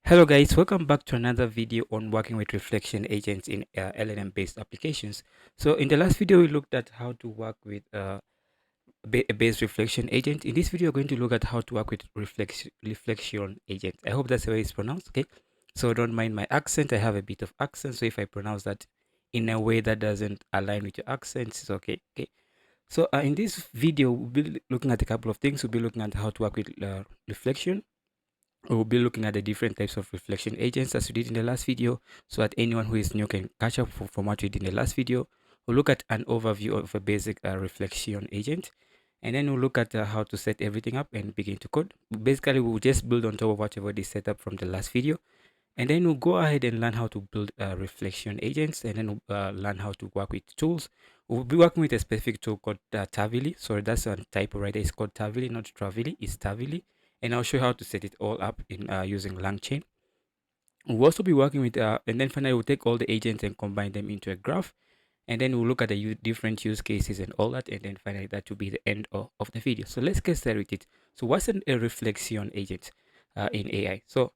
Hello guys, welcome back to another video on working with reflection agents in LLM based applications. So in the last video we looked at how to work with a base reflection agent. In this video we're going to look at how to work with reflection agent. I hope that's the way it's pronounced. Okay, so don't mind my accent. I have a bit of accent, so if I pronounce that in a way that doesn't align with your accent, it's okay. Okay, so in this video we'll be looking at a couple of things. We'll be looking at how to work with reflection. We'll be looking at the different types of reflection agents as we did in the last video, so that anyone who is new can catch up from what we did in the last video. We'll look at an overview of a basic reflection agent, and then we'll look at how to set everything up and begin to code. Basically, we'll just build on top of whatever they set up from the last video, and then we'll go ahead and learn how to build reflection agents, and then we'll learn how to work with tools. We'll be working with a specific tool called Tavily. Sorry, that's a typo right there. It's called Tavily, not Travily. It's Tavily. And I'll show you how to set it all up in using LangChain. We'll also be working with, and then finally we'll take all the agents and combine them into a graph. And then we'll look at the different use cases and all that. And then finally that will be the end of the video. So let's get started with it. So what's a reflection agent in AI? So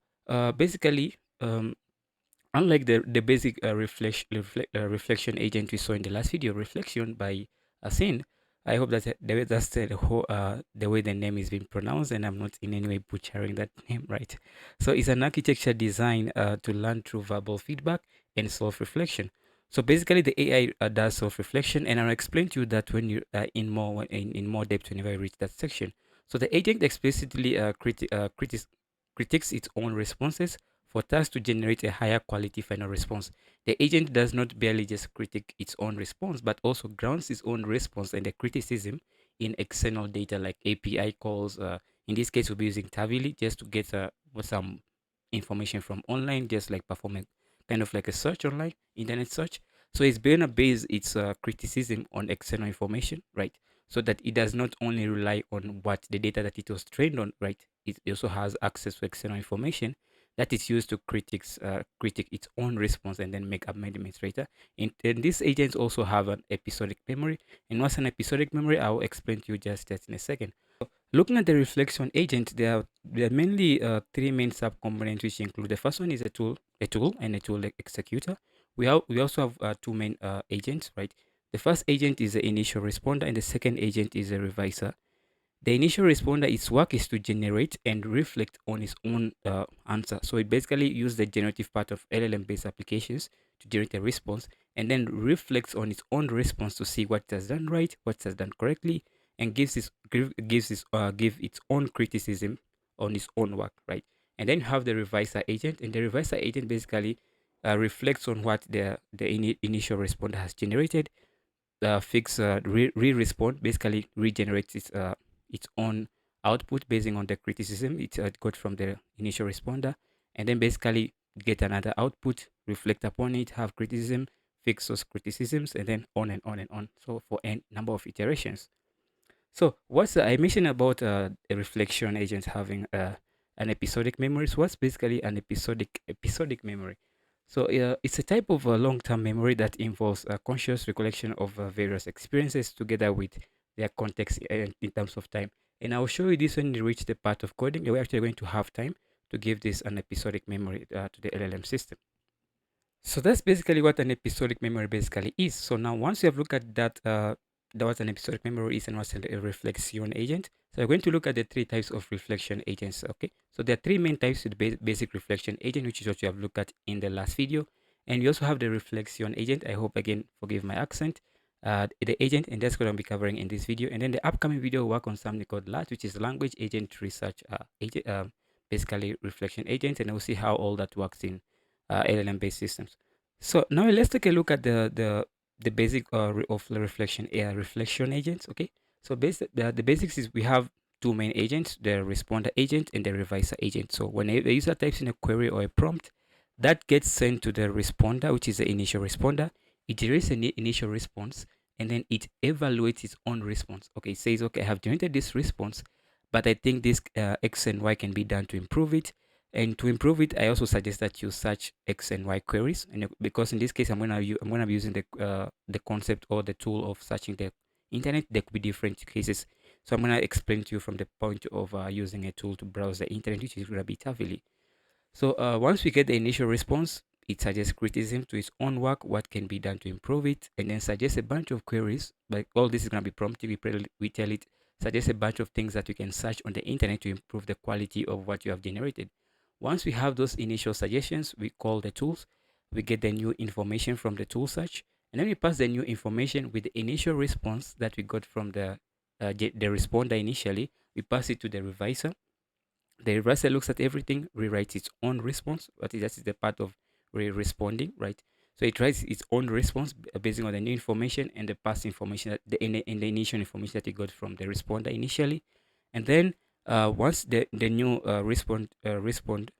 basically, unlike the basic reflection agent we saw in the last video, Reflection by Shinn, I hope that that's the way the name is being pronounced, and I'm not in any way butchering that name, right? So it's an architecture designed to learn through verbal feedback and self-reflection. So basically, the AI does self-reflection, and I'll explain to you that when you in more depth whenever I reach that section. So the agent explicitly critiques its own responses for tasks to generate a higher quality final response. The agent does not barely just critique its own response, but also grounds its own response and the criticism in external data like API calls. In this case, we'll be using Tavily just to get some information from online, just like performing kind of like a search online, internet search. So it's going to base its criticism on external information, right? So that it does not only rely on what the data that it was trained on, right? It also has access to external information that is used to critique its own response and then make amendments later. And these agents also have an episodic memory. And what's an episodic memory? I'll explain to you just that in a second. Looking at the reflection agent, there are mainly three main subcomponents, which include the first one is a tool, and a tool executor. We also have two main agents, right? The first agent is the initial responder, and the second agent is a reviser. The initial responder, its work is to generate and reflect on its own answer. So it basically uses the generative part of LLM-based applications to generate a response, and then reflects on its own response to see what it has done right, what it has done correctly, and give its own criticism on its own work, right? And then you have the reviser agent, and the reviser agent basically reflects on what the initial responder has generated, re-respond, basically regenerates its own output based on the criticism it got from the initial responder, and then basically get another output, reflect upon it, have criticism, fix those criticisms, and then on and on and on. So for a number of iterations. So what's I mentioned about a reflection agent having an episodic memory. So what's basically an episodic memory? So it's a type of long-term memory that involves a conscious recollection of various experiences together with their context in terms of time. And I'll show you this when we reach the part of coding. We're actually going to have time to give this an episodic memory to the LLM system. So that's basically what an episodic memory basically is. So now once you have looked at that what an episodic memory is and what's a reflection agent. So we're going to look at the three types of reflection agents. Okay. So there are three main types with basic reflection agent, which is what you have looked at in the last video. And we also have the reflection agent. I hope again, forgive my accent. The agent, and that's what I'll be covering in this video. And then the upcoming video will work on something called LAT, which is language agent research agent, basically reflection agent, and we'll see how all that works in LLM-based systems. So now let's take a look at the basic of the reflection agents. Okay, so the basics is we have two main agents: the responder agent and the reviser agent. So when the user types in a query or a prompt, that gets sent to the responder, which is the initial responder. It generates an initial response, and then it evaluates its own response. Okay, it says, okay, I have generated this response, but I think this X and Y can be done to improve it. And to improve it, I also suggest that you search X and Y queries, and because in this case, I'm gonna be using the concept or the tool of searching the internet. There could be different cases, so I'm gonna explain to you from the point of using a tool to browse the internet, which is gonna be Tavily. So once we get the initial response, it suggests criticism to its own work, what can be done to improve it, and then suggests a bunch of queries. Like all this is going to be prompted. We tell it, suggest a bunch of things that you can search on the internet to improve the quality of what you have generated. Once we have those initial suggestions, we call the tools. We get the new information from the tool search, and then we pass the new information with the initial response that we got from the responder initially. We pass it to the reviser. The reviser looks at everything, rewrites its own response, but that is the part of responding, right? So it writes its own response based on the new information and the past information that in the initial information that it got from the responder initially, and then once the new respond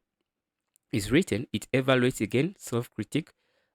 is written, it evaluates again, self-critique,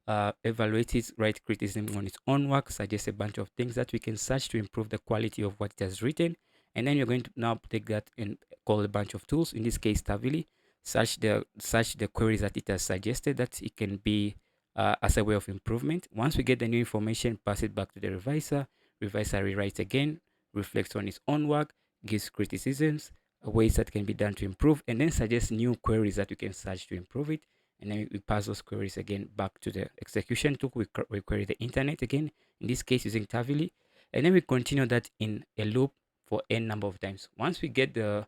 evaluates it, write criticism on its own work, suggests a bunch of things that we can search to improve the quality of what it has written. And then you're going to now take that and call a bunch of tools, in this case Tavili, search the queries that it has suggested that it can be as a way of improvement. Once we get the new information, pass it back to the reviser. Reviser rewrites again, reflects on its own work, gives criticisms, ways that can be done to improve, and then suggest new queries that you can search to improve it. And then we pass those queries again back to the execution tool. We query the internet again, in this case using Tavili, and then we continue that in a loop for n number of times. Once we get the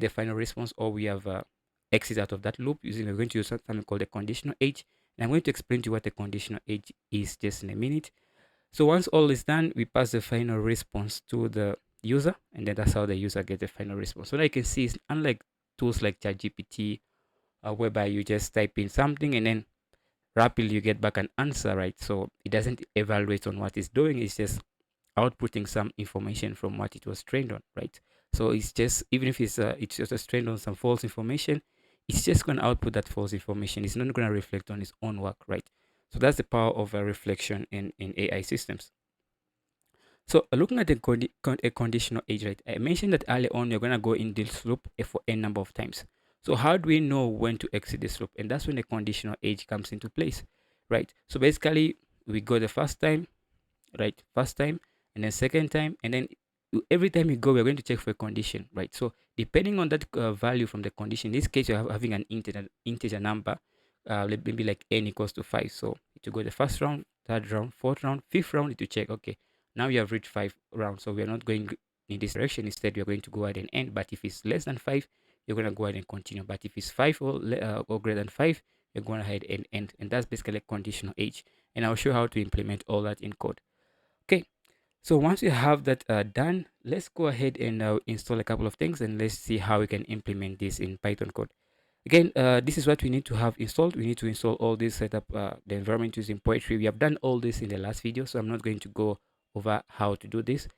final response, or we have exit out of that loop, we're going to use something called the conditional age, and I'm going to explain to you what the conditional age is just in a minute. So once all is done, we pass the final response to the user, and then that's how the user gets the final response. So that you can see, it's unlike tools like ChatGPT, whereby you just type in something and then rapidly you get back an answer, right? So it doesn't evaluate on what it's doing, it's just outputting some information from what it was trained on, right? So it's just, even if it's just trained on some false information, it's just going to output that false information. It's not going to reflect on its own work, right? So that's the power of a reflection in AI systems. So looking at a conditional age, right? I mentioned that early on you're gonna go in this loop for n number of times. So how do we know when to exit this loop? And that's when the conditional age comes into place, right? So basically we go the first time, right? First time, and then second time, and then every time you go, we're going to check for a condition, right? So depending on that value from the condition, in this case, you're having an integer number, maybe like n equals to 5. So to go the first round, third round, fourth round, fifth round, to check, okay, now you have reached 5 rounds. So we're not going in this direction. Instead, we're going to go ahead and end. But if it's less than 5, you're going to go ahead and continue. But if it's 5 or greater than 5, you're going ahead and end. And that's basically a conditional age. And I'll show how to implement all that in code. Okay, so once you have that done, let's go ahead and install a couple of things, and let's see how we can implement this in Python code. Again, this is what we need to have installed. We need to install all this, set up the environment using Poetry. We have done all this in the last video, so I'm not going to go over how to do this.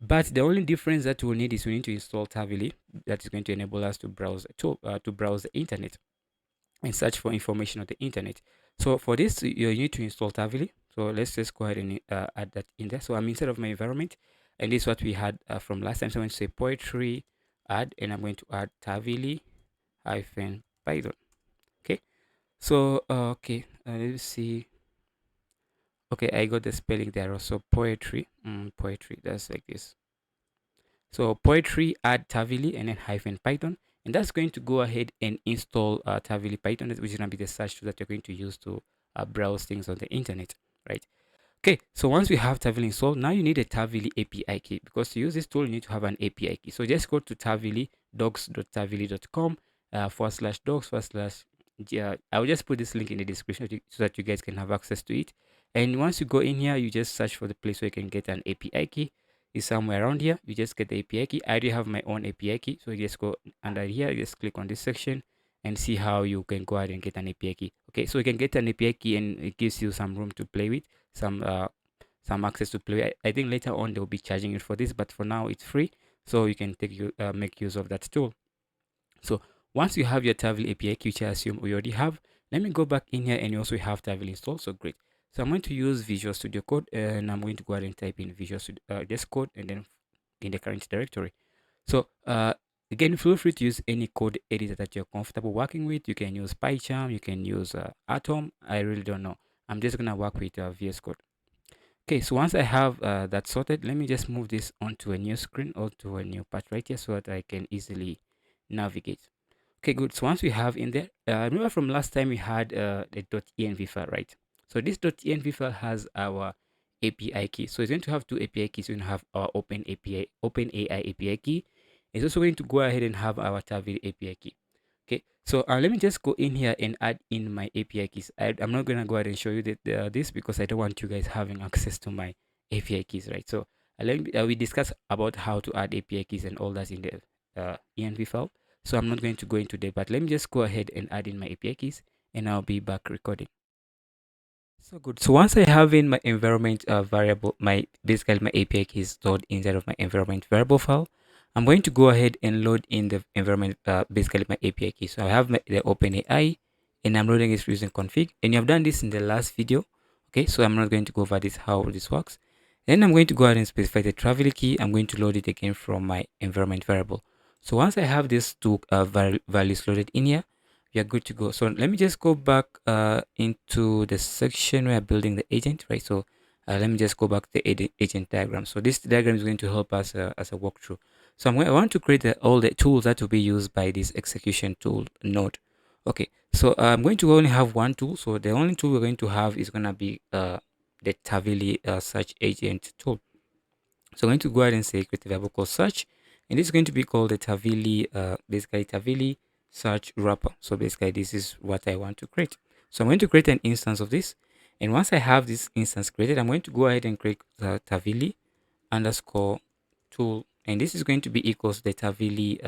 But the only difference that we'll need is we need to install Tavili. That is going to enable us to browse the internet and search for information on the internet. So for this, you need to install Tavili. So let's just go ahead and add that in there. So I'm inside of my environment, and this is what we had from last time. So I'm going to say Poetry add, and I'm going to add Tavili hyphen Python. Okay. So okay, let's see. Okay, I got the spelling there. Also poetry, poetry. That's like this. So Poetry add Tavili and then hyphen Python, and that's going to go ahead and install Tavili Python, which is going to be the search tool that you're going to use to browse things on the internet, right? Okay, so once we have Tavili installed, now you need a Tavili API key, because to use this tool, you need to have an API key. So just go to Tavili, docs.tavili.com /docs I'll just put this link in the description so that you guys can have access to it. And once you go in here, you just search for the place where you can get an API key. Is somewhere around here. You just get the API key. I already have my own API key, so you just go under here, just click on this section and see how you can go ahead and get an API key. Okay, so you can get an API key, and it gives you some room to play with, some access to play. I think later on they'll be charging you for this, but for now it's free, so you can make use of that tool. So once you have your Tavili API key, which I assume we already have, let me go back in here, and you also have Tavili installed. So great. So I'm going to use Visual Studio Code, and I'm going to go ahead and type in Visual Studio this code, and then in the current directory. So again, feel free to use any code editor that you're comfortable working with. You can use PyCharm, you can use Atom. I really don't know. I'm just gonna work with VS Code. Okay, so once I have that sorted, let me just move this onto a new screen or to a new part right here so that I can easily navigate. Okay, good. So once we have in there, remember from last time we had the .env file, right? So this .env file has our API key. So it's going to have two API keys. We're going to have our OpenAI API key. It's also going to go ahead and have our Tavily API key. Okay, so let me just go in here and add in my API keys. I'm not going to go ahead and show you this because I don't want you guys having access to my API keys, right? So we discussed about how to add API keys and all that in the env file. So I'm not going to go into that, but let me just go ahead and add in my API keys and I'll be back recording. So good. So once I have in my environment variable, basically my API key is stored inside of my environment variable file. I'm going to go ahead and load in the environment, basically my API key. So I have the OpenAI and I'm loading it using config. And you have done this in the last video. Okay, so I'm not going to go over this, how this works. Then I'm going to go ahead and specify the travel key. I'm going to load it again from my environment variable. So once I have these two values loaded in here, we are good to go. So let me just go back into the section where I'm building the agent, right? So let me just go back to the agent diagram. So this diagram is going to help us as a walkthrough. So I want to create all the tools that will be used by this execution tool node. Okay, so I'm going to only have one tool. So the only tool we're going to have is going to be the Tavily search agent tool. So I'm going to go ahead and say create a variable called search, and this is going to be called the Tavily, basically Tavily search wrapper. So basically this is what I want to create. So I'm going to create an instance of this, and once I have this instance created, I'm going to go ahead and create Tavily underscore tool, and this is going to be equals the Tavily,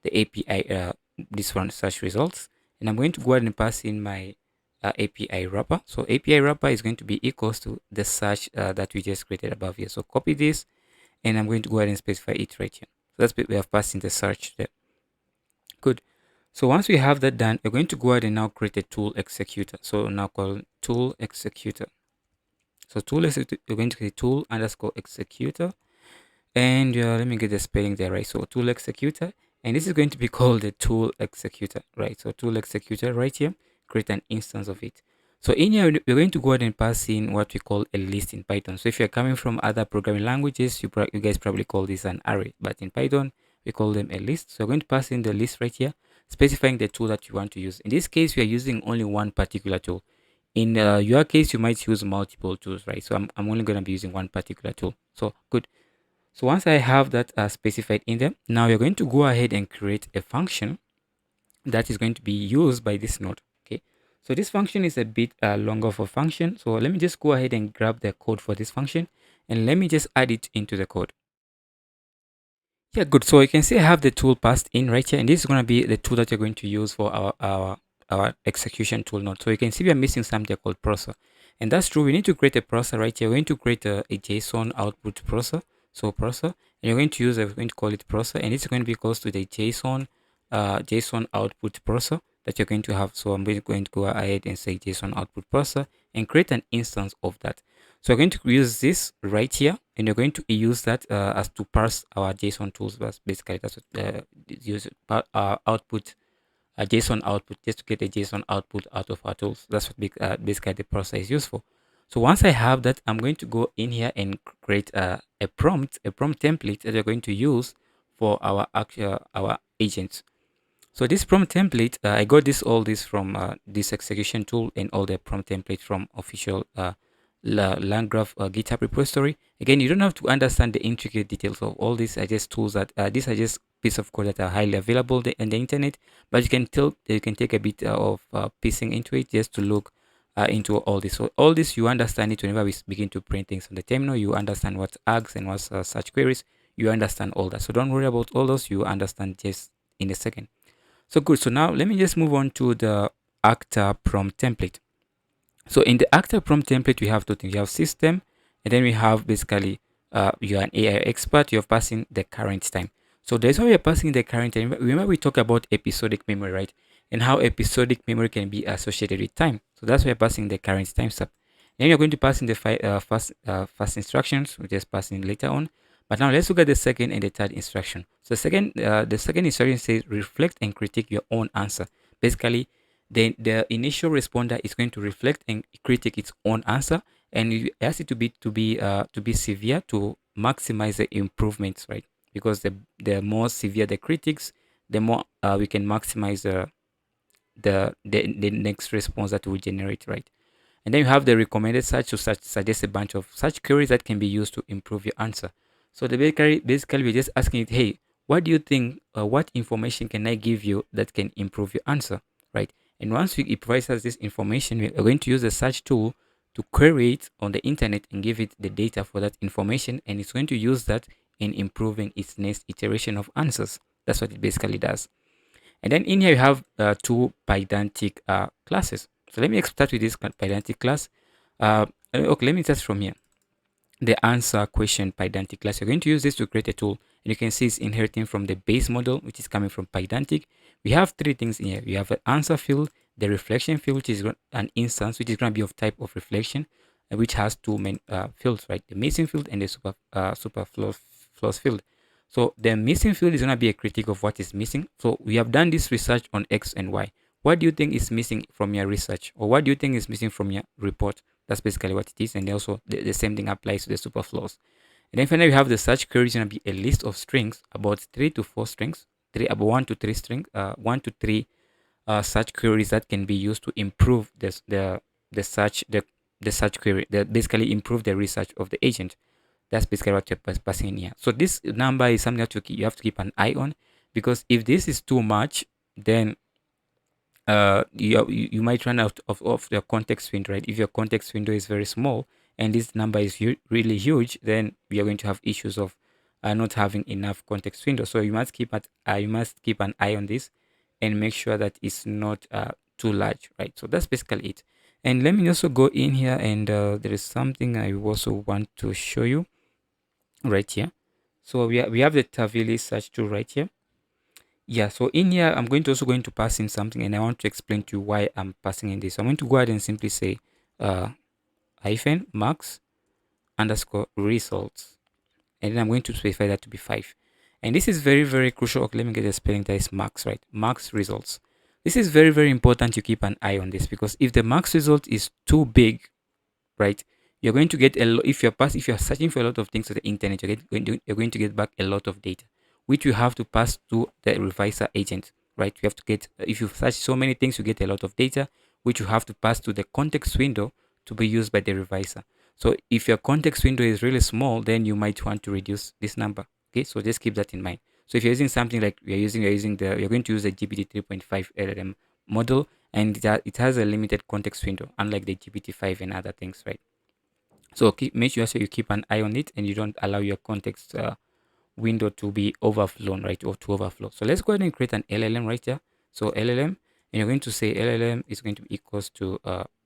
the API, this one search results, and I'm going to go ahead and pass in my API wrapper. So API wrapper is going to be equals to the search that we just created above here. So copy this and I'm going to go ahead and specify it right here. So that's what we have passed in the search there. Good. So once we have that done, we're going to go ahead and now create a tool executor. So now call tool executor. So tool executor, we're going to create tool underscore executor. And let me get the spelling there, right? So tool executor, and this is going to be called the tool executor, right? So tool executor right here, create an instance of it. So in here, we're going to go ahead and pass in what we call a list in Python. So if you're coming from other programming languages, you guys probably call this an array, but in Python, we call them a list. So we're going to pass in the list right here, specifying the tool that you want to use. In this case, we are using only one particular tool. In your case, you might use multiple tools, right? So I'm only going to be using one particular tool. So good. So once I have that specified in there, now you're going to go ahead and create a function that is going to be used by this node. Okay, so this function is a bit longer for function. So let me just go ahead and grab the code for this function and let me just add it into the code. Yeah, good. So you can see I have the tool passed in right here, and this is going to be the tool that you're going to use for our execution tool node. So you can see we are missing something called Procer, and that's true. We need to create a Procer right here. We're going to create a JSON output Procer. So Procer, and you're going to use we're going to call it Procer, and it's going to be close to the JSON output Procer that you're going to have. So I'm going to go ahead and say JSON output Procer and create an instance of that. So we're going to use this right here, and you're going to use that as to parse our JSON tools. But basically, that's what use output JSON output just to get a JSON output out of our tools. That's what basically the process is used for. So once I have that, I'm going to go in here and create a prompt template that we're going to use for our agents. So this prompt template, I got all this from this execution tool and all the prompt template from official LangGraph GitHub repository. Again, you don't have to understand the intricate details of all these. Are just tools that these are just pieces of code that are highly available on the internet. But you can take a bit of piecing into it just to look into all this. So all this you understand it whenever we begin to print things on the terminal. You understand what's args and what's search queries. You understand all that. So don't worry about all those. You understand just in a second. So good. So now let me just move on to the actor prompt template. So in the actor prompt template, we have two things. You have system, and then we have basically you're an AI expert. You're passing the current time. So that's why we're passing the current time. Remember we talked about episodic memory, right? And how episodic memory can be associated with time. So that's why we're passing the current time step. Then you're going to pass in the fast instructions. We'll just pass in later on. But now let's look at the second and the third instruction. So the second instruction says reflect and critique your own answer. Basically, the initial responder is going to reflect and critique its own answer, and you ask it to be severe to maximize the improvements, right? Because the more severe the critics, the more we can maximize the next response that will generate, right? And then you have the recommended search to suggest a bunch of search queries that can be used to improve your answer. So the basically we're just asking it, hey, what do you think? What information can I give you that can improve your answer, right? And once it provides us this information, we are going to use the search tool to query it on the internet and give it the data for that information, and it's going to use that in improving its next iteration of answers. That's what it basically does. And then in here you have two Pydantic classes. So let me start with this Pydantic class. Okay, let me start from here. The answer question Pydantic class. You're going to use this to create a tool. And you can see it's inheriting from the base model, which is coming from Pydantic. We have three things in here. We have an answer field, the reflection field, which is an instance, which is going to be of type of reflection, which has two main fields, right? The missing field and the superfluous field. So the missing field is going to be a critique of what is missing. So we have done this research on X and Y. What do you think is missing from your research? Or what do you think is missing from your report? That's basically what it is. And also the same thing applies to the superfluous. And then finally, we have the search query is going to be a list of strings, about 3 to 4 strings, about 1 to 3 strings, 1 to 3 search queries that can be used to improve the search the search query, basically improve the research of the agent. That's basically what you're passing in here. So this number is something that you have to keep an eye on, because if this is too much, then you might run out of the context window, right? If your context window is very small and this number is really huge, then we are going to have issues of not having enough context window. So you must keep an eye on this and make sure that it's not too large, right? So that's basically it. And let me also go in here, and there is something I also want to show you right here. So we have the Tavili search tool right here. Yeah, so in here, I'm going to pass in something, and I want to explain to you why I'm passing in this. So I'm going to go ahead and simply say uh, hyphen max underscore results. And then I'm going to specify that to be 5. And this is very, very crucial. Okay, let me get the spelling that is max, right? Max results. This is very, very important to keep an eye on this, because if the max result is too big, right, you're going to get a lot. If you're searching for a lot of things on the internet, you're going to get back a lot of data, which you have to pass to the reviser agent, right? You have to get, if you search so many things, you get a lot of data, which you have to pass to the context window to be used by the reviser. So if your context window is really small, then you might want to reduce this number. Okay, so just keep that in mind. So if you're using something like you're going to use the GPT 3.5 LLM model, and it has a limited context window, unlike the GPT-5 and other things, right? So make sure you keep an eye on it, and you don't allow your context window to be overflown, right, or to overflow. So let's go ahead and create an LLM right here. So LLM, and you're going to say LLM is going to be equals to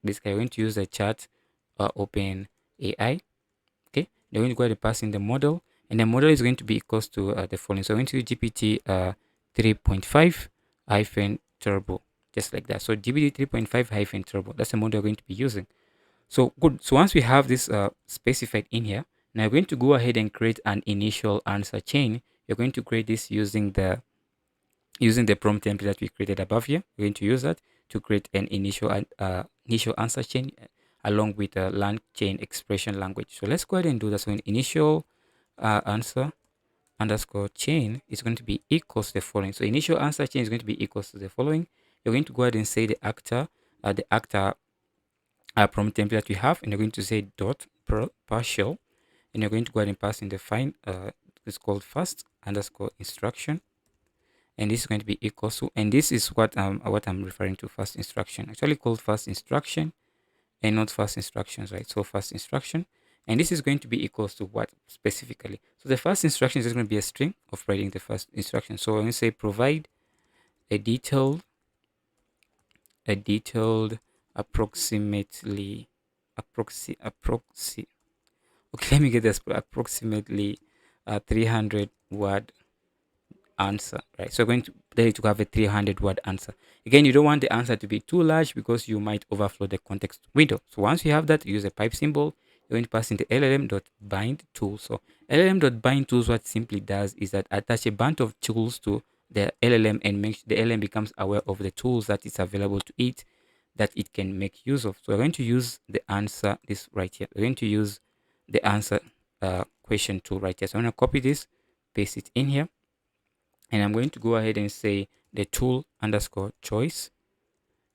this guy. You're going to use the chat OpenAI. Okay, they're going to go ahead and pass in the model, and the model is going to be equals to the following. So I'm going to use GPT 3.5 hyphen turbo, just like that. So GPT 3.5 hyphen turbo, that's the model we're going to be using. So good. So once we have this specified in here, now we're going to go ahead and create an initial answer chain. You're going to create this using the prompt template that we created above here. We're going to use that to create an initial answer chain along with a LangChain expression language. So let's go ahead and do that. So an initial answer underscore chain is going to be equals to the following. So initial answer chain is going to be equals to the following. You're going to go ahead and say the actor prompt template that we have, and you're going to say dot partial, and you're going to go ahead and pass in the find it's called first underscore instruction, and this is going to be equals to, and this is what I'm referring to, first instruction, actually called first instruction and not first instructions, right? So first instruction, and this is going to be equals to what specifically? So the first instruction is just going to be a string of writing the first instruction. So I'm going to say provide a detailed approximately okay, let me get this, approximately 300 word answer, right? So we're going to there to have a 300 word answer. Again, you don't want the answer to be too large because you might overflow the context window. So once you have that, use a pipe symbol. You're going to pass in the llm.bind tool. So llm.bind tools, what simply does is that attach a bunch of tools to the LLM and make the LLM becomes aware of the tools that is available to it that it can make use of. So we're going to use the answer, this right here. We're going to use the answer question tool right here. So I'm going to copy this, paste it in here, And I'm going to go ahead and say the tool underscore choice,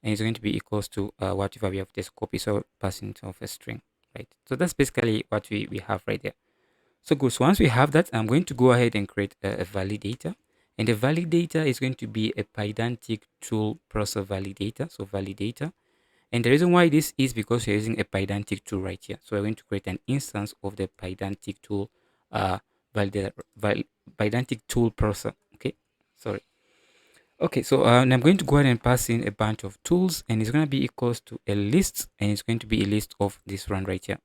and it's going to be equals to whatever we have just copied. So passing of a string, right? So that's basically what we have right there. So good. So once we have that, I'm going to go ahead and create a validator. And the validator is going to be a Pydantic tool Procer validator. So validator. And the reason why this is because we're using a Pydantic tool right here. So we're going to create an instance of the Pydantic tool validator, Pydantic tool Procer. Okay. Sorry. Okay, so and I'm going to go ahead and pass in a bunch of tools, and it's going to be equals to a list, and it's going to be a list of this one right here.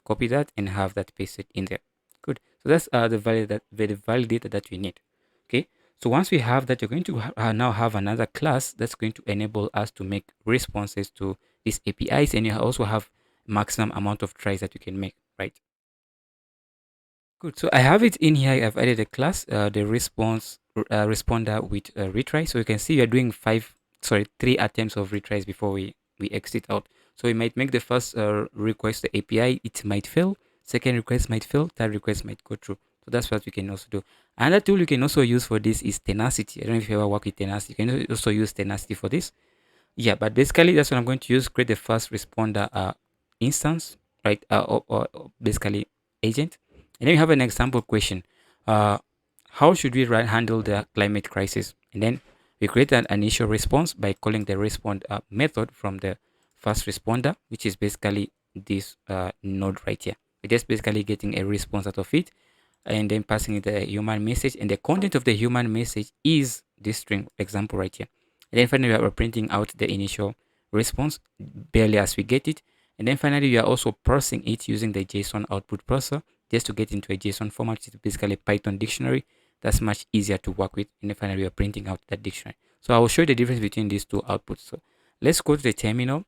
Copy that and have that pasted in there. Good. So that's the validator that we need. Okay. So once we have that, you're going to now have another class that's going to enable us to make responses to these APIs, and you also have maximum amount of tries that you can make, right? Good. So I have it in here. I've added a class, the responder with retry. So you can see you're doing three attempts of retries before we exit out. So we might make the first request the API, it might fail. Second request might fail. Third request might go through. So that's what we can also do. Another tool you can also use for this is Tenacity. I don't know if you ever work with Tenacity. You can also use Tenacity for this. Yeah, but basically that's what I'm going to use. Create the first responder instance, right? Or basically agent. And then we have an example question. Uh, how should we handle the climate crisis? And then we create an initial response by calling the respond method from the first responder, which is basically this node right here. We're just basically getting a response out of it and then passing the human message, and the content of the human message is this string example right here. And then finally we are printing out the initial response barely as we get it, and then finally we are also parsing it using the JSON output parser just to get into a JSON format, which is basically Python dictionary. That's much easier to work with, and then finally we are printing out that dictionary. So I will show you the difference between these two outputs. So let's go to the terminal.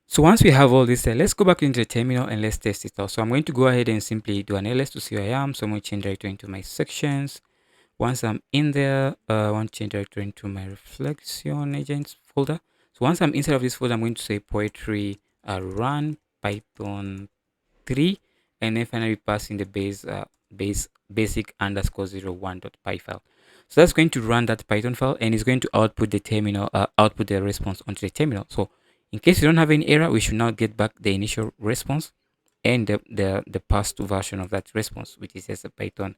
So once we have all this there, let's go back into the terminal and let's test it out. So I'm going to go ahead and simply do an ls to see where I am. So I'm going to change directory into my sections. Once I'm in there, I want to change directory into my Reflexion Agents folder. So once I'm inside of this folder, I'm going to say poetry run Python 3, and then finally pass in the basic underscore 01.py file. So that's going to run that Python file, and it's going to output the terminal, output the response onto the terminal. So in case you don't have any error, we should now get back the initial response and the past version of that response, which is just a Python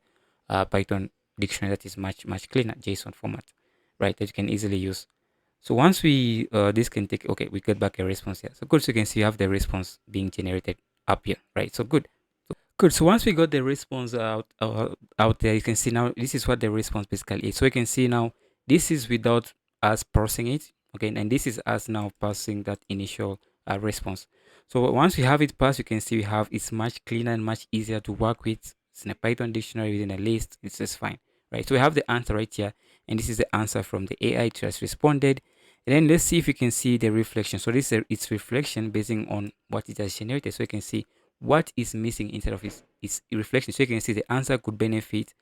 dictionary that is much cleaner JSON format, right? That you can easily use. So once we this can take, okay, we get back a response here. So good, so you can see you have the response being generated up here, right? So good. Good. So once we got the response out there, you can see now this is what the response basically is. So you can see now this is without us parsing it, okay, and this is us now passing that initial response. So once we have it passed, you can see we have it's much cleaner and much easier to work with. It's in a Python dictionary within a list. It's just fine, right? So we have the answer right here, and this is the answer from the AI to has responded. And then let's see if we can see the reflection. So this is its reflection basing on what it has generated. So you can see what is missing inside of its reflection. So you can see the answer could benefit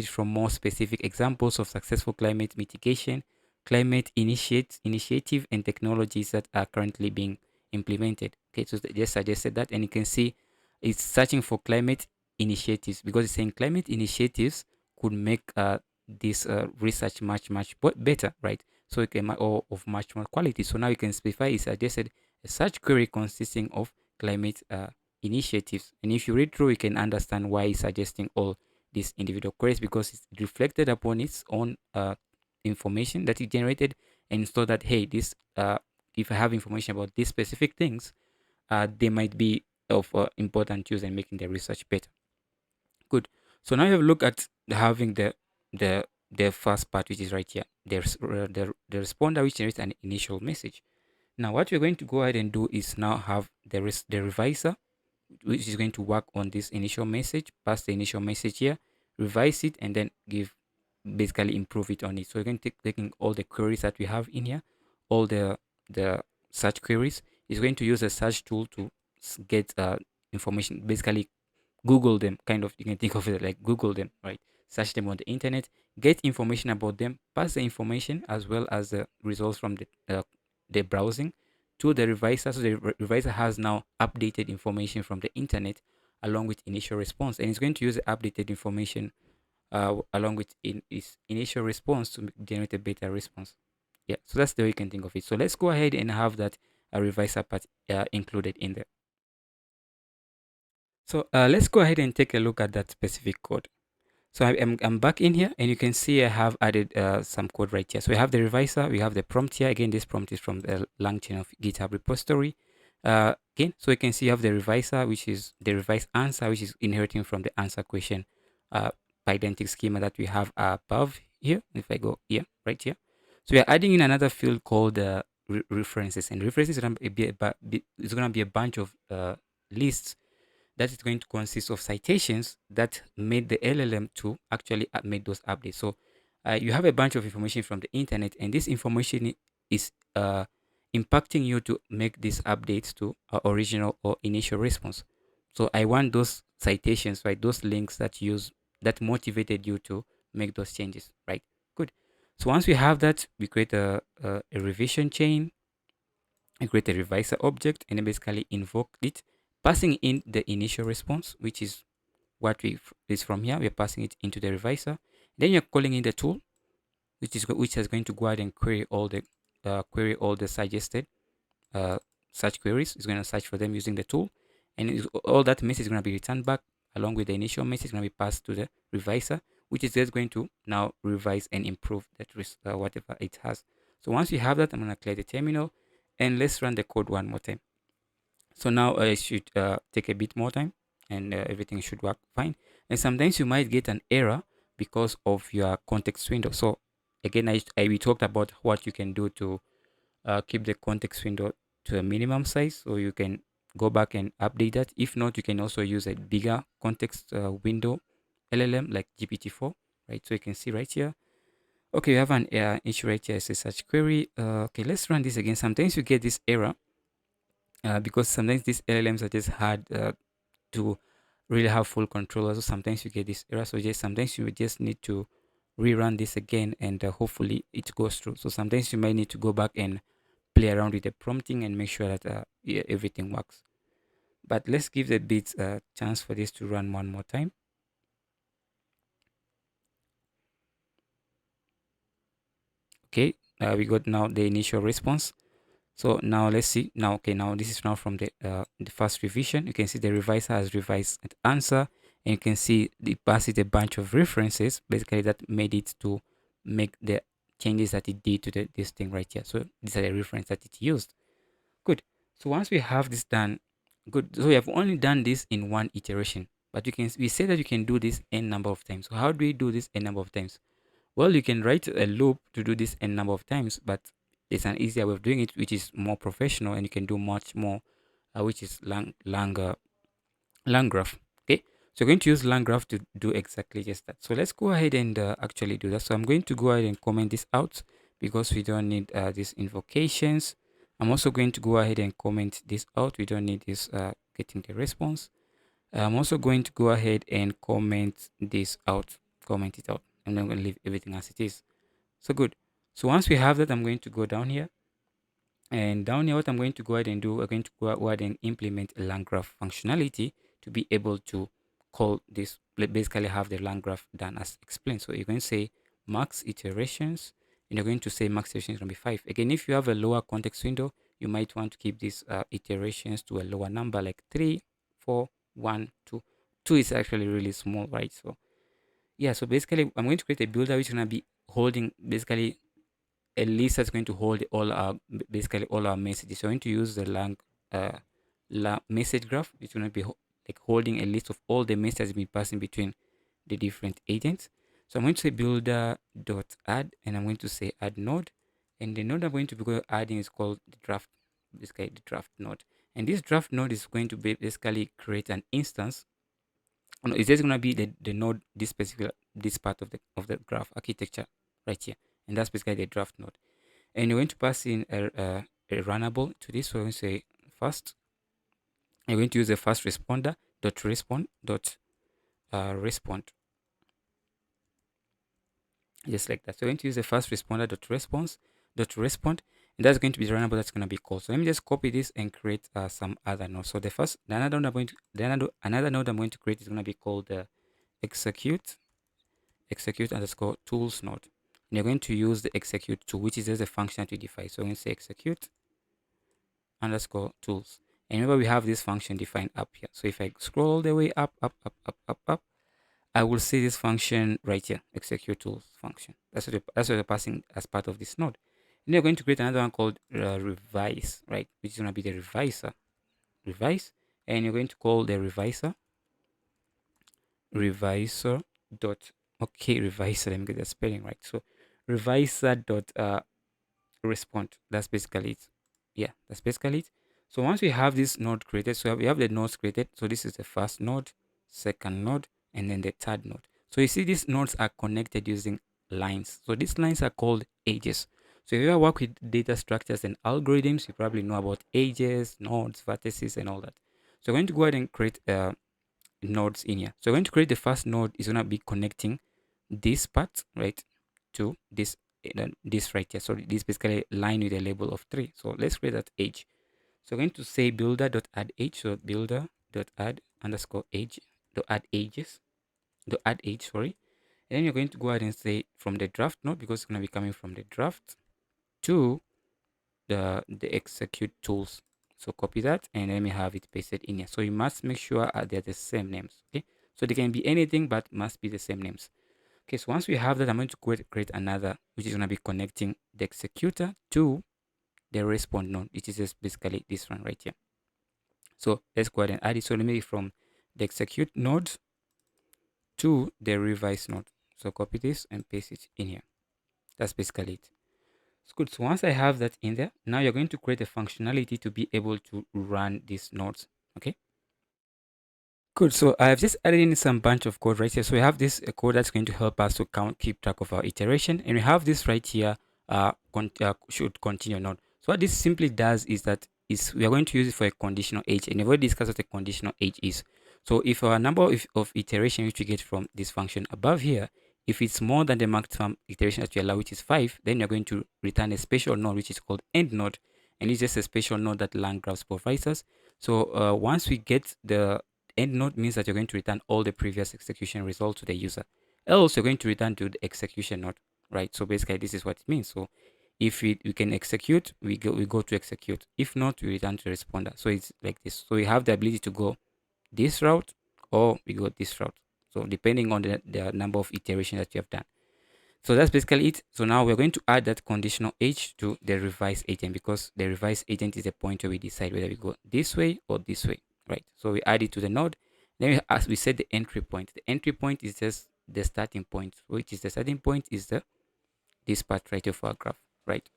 from more specific examples of successful climate mitigation, climate initiative, and technologies that are currently being implemented. Okay, so they just suggested that, and you can see it's searching for climate initiatives because it's saying climate initiatives could make this research much better, right? So it can or of much more quality. So now you can specify it suggested a search query consisting of climate initiatives. And if you read through, you can understand why it's suggesting all these individual queries because it's reflected upon its own information that it generated and so that, hey, this if I have information about these specific things, they might be of important use and making the research better. Good. So now you have a look at having the first part, which is right here. There's the responder which generates an initial message. Now what we're going to go ahead and do is now have the reviser, which is going to work on this initial message, pass the initial message here, revise it, and then give basically improve it on it. So we're going to taking all the queries that we have in here, all the search queries. Is going to use a search tool to get information, basically Google them, kind of. You can think of it like Google them, right? Search them on the internet, get information about them, pass the information as well as the results from the browsing to the reviser. So the reviser has now updated information from the internet along with initial response, and it's going to use the updated information along with its initial response to generate a beta response. Yeah, so that's the way you can think of it. So let's go ahead and have that reviser part included in there. So let's go ahead and take a look at that specific code. So I'm back in here, and you can see I have added some code right here. So we have the reviser, we have the prompt here. Again, this prompt is from the LangChain of GitHub repository. Again, so you can see you have the reviser, which is the revised answer, which is inheriting from the answer question identity schema that we have above here. If I go here, right here. So we are adding in another field called references, and references is going to be a bunch of lists that is going to consist of citations that made the LLM to actually make those updates. So you have a bunch of information from the internet, and this information is impacting you to make these updates to original or initial response. So I want those citations, right? Those links that motivated you to make those changes, right? Good. So once we have that, we create a revision chain, and create a reviser object, and then basically invoke it, passing in the initial response, which is what we is from here. We're passing it into the reviser. Then you're calling in the tool, which is going to go ahead and query all the suggested uh, search queries. It's going to search for them using the tool, and all that message is going to be returned back along with the initial message going to be passed to the reviser, which is just going to now revise and improve that whatever it has. So once we have that, I'm going to clear the terminal, and let's run the code one more time. So now it should take a bit more time, and everything should work fine. And sometimes you might get an error because of your context window. So again, we talked about what you can do to keep the context window to a minimum size, so you can go back and update that. If not, you can also use a bigger context window LLM like GPT-4, right? So you can see right here. Okay, we have an issue right here. It's a search query. Okay, let's run this again. Sometimes you get this error because sometimes these LLMs are just hard to really have full control. So sometimes you get this error. So just sometimes you just need to rerun this again, and hopefully it goes through. So sometimes you might need to go back and play around with the prompting and make sure that yeah, everything works. But let's give the bit chance for this to run one more time. Okay, we got now the initial response. So now let's see. Now, okay, now this is now from the first revision. You can see the reviser has revised the answer, and you can see it passes a bunch of references, basically that made it to make the changes that it did to this thing right here. So these are the reference that it used. Good. So once we have this done, good. So we have only done this in one iteration, but we say that you can do this n number of times. So how do we do this n number of times? Well, you can write a loop to do this n number of times, but there's an easier way of doing it, which is more professional, and you can do much more, which is LangGraph. Okay, so we're going to use LangGraph to do exactly just that. So let's go ahead and actually do that. So I'm going to go ahead and comment this out because we don't need these invocations. I'm also going to go ahead and comment this out. We don't need this getting the response. I'm also going to go ahead and comment this out, comment it out, and I'm going to leave everything as it is. So good. So once we have that, I'm going to go down here, and down here, what I'm going to go ahead and do, we're going to go ahead and implement a LangGraph functionality to be able to call this, basically have the LangGraph done as explained. So you're going to say max iterations, and you're going to say max iterations is going to be 5. Again, if you have a lower context window, you might want to keep these iterations to a lower number like 3, 4, 1, 2. 2 is actually really small, right? So yeah, so basically I'm going to create a builder which is going to be holding basically a list that's going to hold basically all our messages. So I'm going to use the uh, message graph. It's going to be like holding a list of all the messages being passing between the different agents. So I'm going to say builder dot add, and I'm going to say add node, and the node I'm going to be adding is called the draft, basically the draft node. And this draft node is going to be basically create an instance. No, it's just going to be the node, this part of the graph architecture right here, and that's basically the draft node. And you're going to pass in a runnable to this. So we're going to say first. You're going to use the first responder dot respond dot respond, just like that. So we're going to use the first responder dot response dot respond, and that's going to be the runnable that's going to be called. So let me just copy this and create some other node. So the another node I'm going to create is going to be called execute, execute underscore tools node. And you're going to use the execute tool, which is just a function that we define. So I'm going to say execute underscore tools. And remember, we have this function defined up here. So if I scroll all the way up, I will see this function right here, execute tools function. That's what we're passing as part of this node. And you're going to create another one called revise, right? Which is going to be the reviser, revise. And you're going to call the reviser dot, okay, reviser, let me get the spelling right. So reviser dot respond. That's basically it. Yeah, that's basically it. So once we have this node created, so we have the nodes created. So this is the first node, second node, and then the third node. So you see these nodes are connected using lines. So these lines are called edges. So if you ever work with data structures and algorithms, you probably know about edges, nodes, vertices, and all that. So I'm going to go ahead and create nodes in here. So I'm going to create the first node is going to be connecting this part, right, to this right here. So this basically line with a label of 3. So let's create that edge. So I'm going to say builder.add edge. So builder.add underscore edge, dot add edges, dot add edge, sorry. And then you're going to go ahead and say from the draft node, because it's going to be coming from the draft, to the execute tools. So copy that and let me have it pasted in here. So you must make sure they're the same names. Okay, so they can be anything but must be the same names. Okay, so once we have that, I'm going to create another, which is going to be connecting the executor to the respond node, which is just basically this one right here. So let's go ahead and add it. So let me from the execute node to the revise node. So copy this and paste it in here. That's basically it. It's good. So once I have that in there, now you're going to create a functionality to be able to run these nodes. Okay. Good. So I've just added in some bunch of code right here. So we have this code that's going to help us to keep track of our iteration, and we have this right here. Should continue node. So what this simply does is that we are going to use it for a conditional age, and we've already discussed what a conditional age is. So if our number of iteration which we get from this function above here, if it's more than the maximum iteration that we allow, which is 5, then you're going to return a special node which is called end node, and it's just a special node that LangGraph provides us. So once we get the end node means that you're going to return all the previous execution results to the user. Else, you're going to return to the execution node, right? So basically, this is what it means. So if we can execute, we go to execute. If not, we return to the responder. So it's like this. So we have the ability to go this route or we go this route. So depending on the number of iterations that you have done. So that's basically it. So now we're going to add that conditional age to the revise agent, because the revise agent is a point where we decide whether we go this way or this way, right? So we add it to the node. Then as we set the entry point. The entry point is just the starting point, which is the starting point is this part right of our graph, right?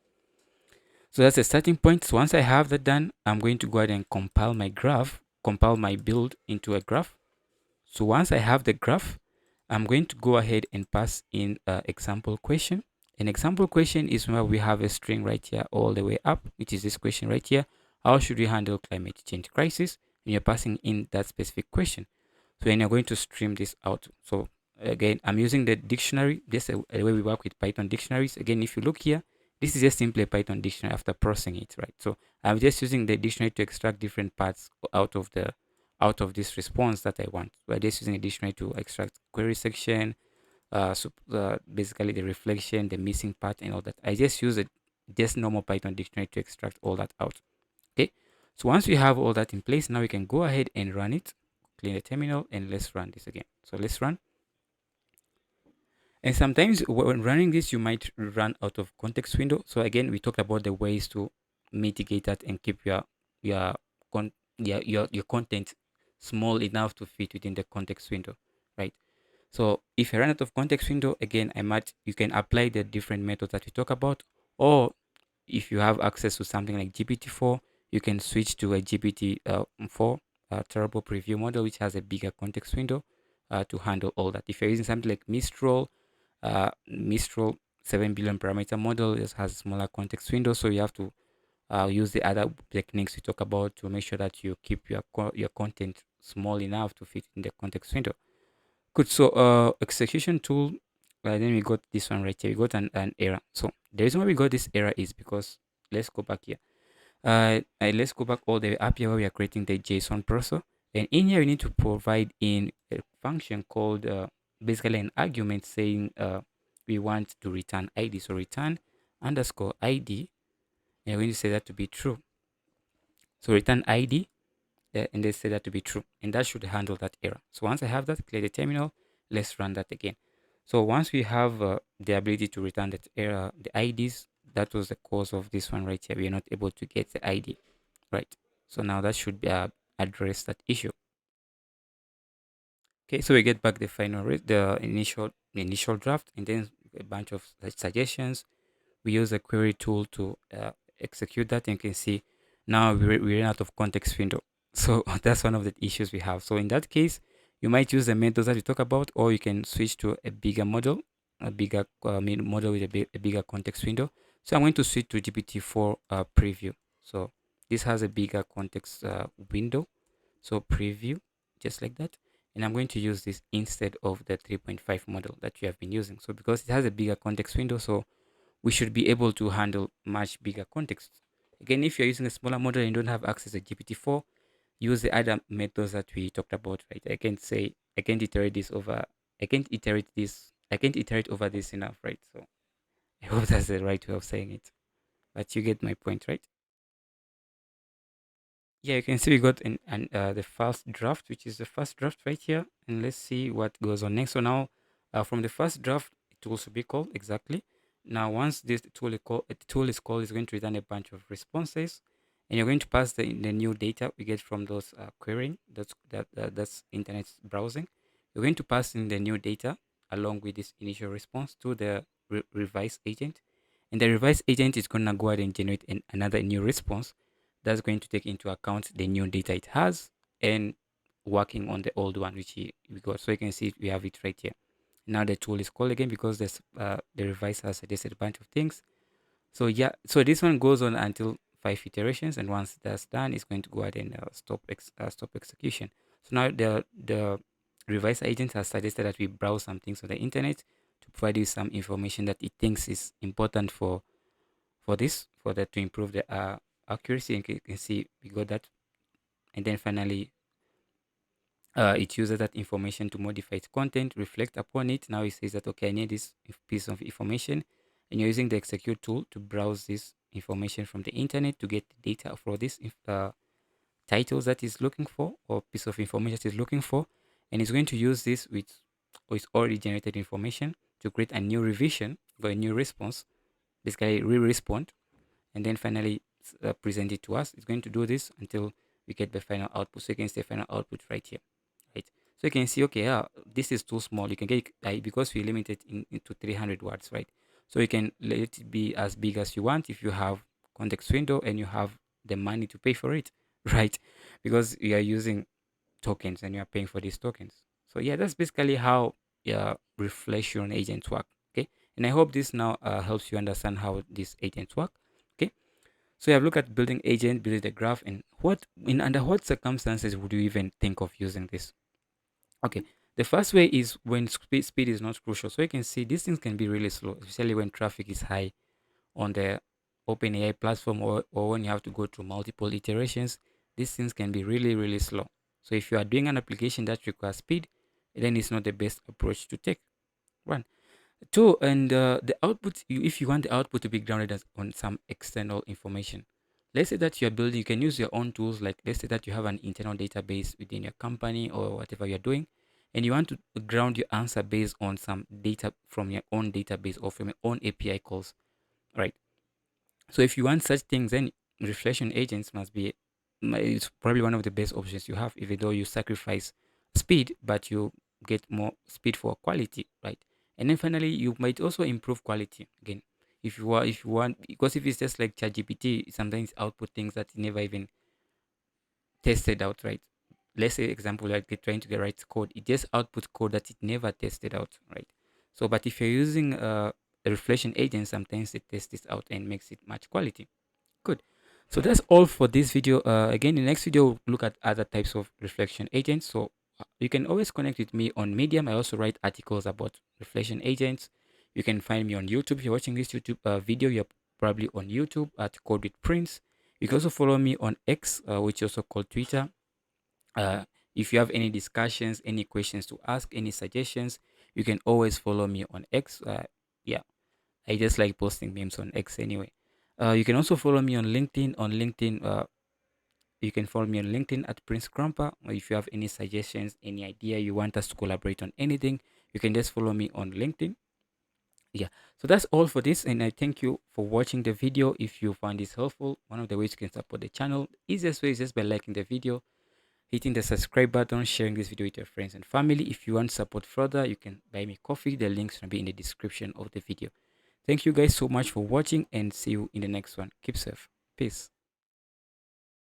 So that's the starting point. So once I have that done, I'm going to go ahead and compile my build into a graph. So once I have the graph, I'm going to go ahead and pass in example question. An example question is where we have a string right here all the way up, which is this question right here. How should we handle climate change crisis? And you're passing in that specific question. So then you're going to stream this out. So again, I'm using the dictionary. This is a way we work with Python dictionaries. Again, if you look here, this is just simply a Python dictionary after processing it, right? So I'm just using the dictionary to extract different parts out of this response that I want. We're just using a dictionary to extract query section, basically the reflection, the missing part, and all that. I just use a just normal Python dictionary to extract all that out. Okay. So once we have all that in place, now we can go ahead and run it. Clean the terminal and let's run this again. So let's run. And sometimes when running this, you might run out of context window. So again, we talked about the ways to mitigate that and keep your your content small enough to fit within the context window, right? So if I run out of context window, again, you can apply the different methods that we talk about, or if you have access to something like GPT-4, you can switch to a GPT-4 Turbo Preview model, which has a bigger context window to handle all that. If you're using something like Mistral 7 billion parameter model, it has a smaller context window, so you have to use the other techniques we talk about to make sure that you keep your content small enough to fit in the context window. Good. So execution tool. Then we got this one right here. We got an error. So the reason why we got this error is because let's go back here. Let's go back all the way up here where we are creating the JSON Procer. And in here we need to provide in a function called basically an argument saying we want to return ID. So return underscore ID, and we're going to say that to be true. So return ID, and they say that to be true, and that should handle that error. So once I have that, clear the terminal. Let's run that again. So once we have the ability to return that error, the IDs, that was the cause of this one right here. We are not able to get the ID, right? So now that should be address that issue. Okay, so we get back the final the initial draft, and then a bunch of suggestions. We use a query tool to execute that, and you can see now we ran out of context window. So that's one of the issues we have. So in that case, you might use the methods that we talk about, or you can switch to a bigger model, a bigger model with a bigger context window. So I'm going to switch to GPT-4 preview. So this has a bigger context window. So preview, just like that. And I'm going to use this instead of the 3.5 model that you have been using. So because it has a bigger context window, so we should be able to handle much bigger contexts. Again, if you're using a smaller model and you don't have access to GPT-4, use the other methods that we talked about, right? I can't say, I can't iterate this over, I can't iterate this, I can't iterate over this enough, right? So I hope that's the right way of saying it. But you get my point, right? Yeah, you can see we got the first draft, which is the first draft right here. And let's see what goes on next. So now from the first draft, it will also be called exactly. Now, once this tool is called, it's going to return a bunch of responses. And you're going to pass the new data we get from those querying. That's internet browsing. You're going to pass in the new data along with this initial response to the revise agent. And the revise agent is going to go ahead and generate another new response that's going to take into account the new data it has and working on the old one which we got. So you can see we have it right here. Now the tool is called again because the revise has suggested a bunch of things. So yeah, so this one goes on until 5 iterations, and once that's done, it's going to go ahead and stop execution. So now the revise agent has suggested that we browse some things on the internet to provide you some information that it thinks is important for that to improve the accuracy. And you can see we got that, and then finally it uses that information to modify its content, reflect upon it. Now it says that okay, I need this piece of information, and you're using the execute tool to browse this information from the internet to get the data for this titles that is looking for or piece of information that is looking for, and it's going to use this with its already generated information to create a new revision or a new response, basically re-respond, and then finally present it to us. It's going to do this until we get the final output. So you can see the final output right here, right? So you can see, okay, yeah, this is too small. You can get because we limit it into 300 words, right? So you can let it be as big as you want if you have context window and you have the money to pay for it, right? Because you are using tokens and you are paying for these tokens. So yeah, that's basically how reflection agents work. Okay, and I hope this now helps you understand how these agents work. Okay, so you have looked at building agent, building the graph, and under what circumstances would you even think of using this? Okay, the first way is when speed is not crucial. So you can see these things can be really slow, especially when traffic is high on the OpenAI platform, or when you have to go through multiple iterations. These things can be really, really slow. So if you are doing an application that requires speed, then it's not the best approach to take. One. Two, and the output, if you want the output to be grounded on some external information, let's say that you're building, you can use your own tools. Like let's say that you have an internal database within your company or whatever you're doing, and you want to ground your answer based on some data from your own database or from your own API calls, right? So if you want such things, then reflection agents must be, it's probably one of the best options you have, even though you sacrifice speed, but you get more speed for quality, right? And then finally, you might also improve quality again. If you want, because if it's just like ChatGPT, sometimes output things that never even tested out, right? Let's say example like trying to write code, it just outputs code that it never tested out, right? So, but if you're using a reflection agent, sometimes it tests this out and makes it much quality. Good. So that's all for this video. Again, in the next video, we'll look at other types of reflection agents. So you can always connect with me on Medium. I also write articles about reflection agents. You can find me on YouTube. If you're watching this YouTube video, you're probably on YouTube at Code with Prince. You can also follow me on X, which is also called Twitter. Uh, if you have any discussions, any questions to ask, any suggestions, you can always follow me on X. Yeah, I just like posting memes on X anyway. You can also follow me on LinkedIn. You can follow me on LinkedIn at Prince Cramper. Or if you have any suggestions, any idea you want us to collaborate on anything, you can just follow me on LinkedIn. Yeah, so that's all for this, and I thank you for watching the video. If you find this helpful, one of the ways you can support the channel, easiest way is just by liking the video, hitting the subscribe button, sharing this video with your friends and family. If you want support further, you can buy me coffee. The links will be in the description of the video. Thank you guys so much for watching, and see you in the next one. Keep safe. Peace.